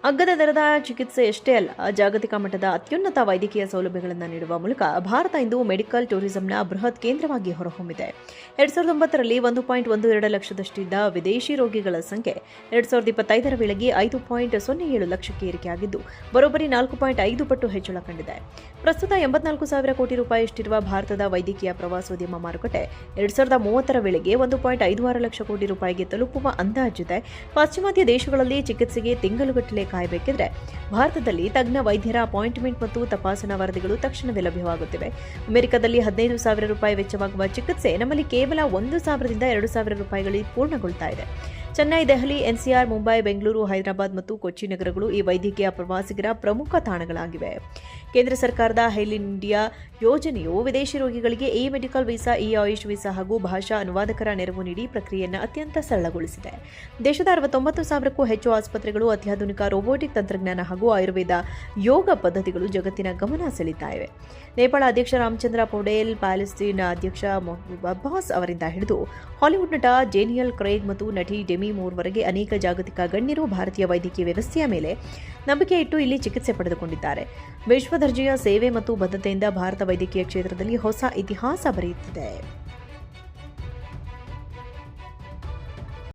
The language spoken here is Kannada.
ಅಗ್ಗದ ದರದ ಚಿಕಿತ್ಸೆಯಷ್ಟೇ ಅಲ್ಲ, ಜಾಗತಿಕ ಮಟ್ಟದ ಅತ್ಯುನ್ನತ ವೈದ್ಯಕೀಯ ಸೌಲಭ್ಯಗಳನ್ನು ನೀಡುವ ಮೂಲಕ ಭಾರತ ಇಂದು ಮೆಡಿಕಲ್ ಟೂರಿಸಂನ ಬೃಹತ್ ಕೇಂದ್ರವಾಗಿ ಹೊರಹೊಮ್ಮಿದೆ. 2009ರಲ್ಲಿ 1.12 ಲಕ್ಷದಷ್ಟಿದ್ದ ವಿದೇಶಿ ರೋಗಿಗಳ ಸಂಖ್ಯೆ 2025ರ ವೇಳೆಗೆ 5.07 ಲಕ್ಷಕ್ಕೆ ಏರಿಕೆಯಾಗಿದ್ದು, ಬರೋಬ್ಬರಿ 4.5 ಪಟ್ಟು ಹೆಚ್ಚಳ ಕಂಡಿದೆ. ಪ್ರಸ್ತುತ 84,000 ಕೋಟಿ ರೂಪಾಯಿಯಷ್ಟಿರುವ ಭಾರತದ ವೈದ್ಯಕೀಯ ಪ್ರವಾಸೋದ್ಯಮ ಮಾರುಕಟ್ಟೆ 2030ರ ವೇಳೆಗೆ 1.56 ಲಕ್ಷ ಕೋಟಿ ರೂಪಾಯಿಗೆ ತಲುಪುವ ಅಂದಾಜಿದೆ. ಪಾಶ್ಚಿಮಾತ್ಯ ದೇಶಗಳಲ್ಲಿ ಚಿಕಿತ್ಸೆಗೆ ತಿಂಗಳುಗಟ್ಟಲೆ ಕಾಯಬೇಕಿದ್ರೆ ಭಾರತದಲ್ಲಿ ತಜ್ಞ ವೈದ್ಯರ ಅಪಾಯಿಂಟ್ಮೆಂಟ್ ಮತ್ತು ತಪಾಸಣಾ ವರದಿಗಳು ತಕ್ಷಣವೇ ಲಭ್ಯವಾಗುತ್ತಿವೆ. ಅಮೆರಿಕದಲ್ಲಿ 15,000 ರೂಪಾಯಿ ವೆಚ್ಚವಾಗುವ ಚಿಕಿತ್ಸೆ ನಮ್ಮಲ್ಲಿ ಕೇವಲ 1,000 ರಿಂದ 2,000 ರೂಪಾಯಿಗಳಿಗೆ ಪೂರ್ಣಗೊಳ್ತಾ ಇದೆ. ಚೆನ್ನೈ, ದೆಹಲಿ, ಎನ್ಸಿಆರ್, ಮುಂಬೈ, ಬೆಂಗಳೂರು, ಹೈದರಾಬಾದ್ ಮತ್ತು ಕೊಚ್ಚಿ ನಗರಗಳು ಈ ವೈದ್ಯಕೀಯ ಪ್ರವಾಸಿಗರ ಪ್ರಮುಖ ತಾಣಗಳಾಗಿವೆ. ಕೇಂದ್ರ ಸರ್ಕಾರದ ಹೈಲ್ ಇಂಡಿಯಾ ಯೋಜನೆಯು ವಿದೇಶಿ ರೋಗಿಗಳಿಗೆ E medical visa, E AYUSH visa ಹಾಗೂ ಭಾಷಾ ಅನುವಾದಕರ ನೆರವು ನೀಡಿ ಪ್ರಕ್ರಿಯೆಯನ್ನು ಅತ್ಯಂತ ಸರಳಗೊಳಿಸಿದೆ. ದೇಶದ 69,000ಕ್ಕೂ ಹೆಚ್ಚು ಆಸ್ಪತ್ರೆಗಳು ಅತ್ಯಾಧುನಿಕ ರೋಬೋಟಿಕ್ ತಂತ್ರಜ್ಞಾನ ಹಾಗೂ ಆಯುರ್ವೇದ ಯೋಗ ಪದ್ಧತಿಗಳು ಜಗತ್ತಿನ ಗಮನ ಸೆಳೀತಾಯಿವೆ. ನೇಪಾಳ ಅಧ್ಯಕ್ಷ ರಾಮಚಂದ್ರ ಪೌಡೇಲ್, ಪ್ಯಾಲೆಸ್ತೀನ್ ಅಧ್ಯಕ್ಷ ಮೊಹಮ್ಮದ್ ಅಬ್ಬಾಸ್ ಅವರಿಂದ ಹಿಡಿದು ಹಾಲಿವುಡ್ ನಟ ಡೇನಿಯಲ್ ಕ್ರೇಗ್ ಮತ್ತು ನಟಿ ಡೆಮಿ ಮೂರ್ವರೆಗೆ ಅನೇಕ ಜಾಗತಿಕ ಗಣ್ಯರು ಭಾರತೀಯ ವೈದ್ಯಕೀಯ ವ್ಯವಸ್ಥೆಯ ಮೇಲೆ ನಂಬಿಕೆ ಇಟ್ಟು ಇಲ್ಲಿ ಚಿಕಿತ್ಸೆ ಪಡೆದುಕೊಂಡಿದ್ದಾರೆ. ವಿಶ್ವದರ್ಜೆಯ ಸೇವೆ ಮತ್ತು ಬದ್ಧತೆಯಿಂದ ಭಾರತ ವೈದ್ಯಕೀಯ ಕ್ಷೇತ್ರದಲ್ಲಿ ಹೊಸ ಇತಿಹಾಸ ಬರೆಯುತ್ತಿದೆ.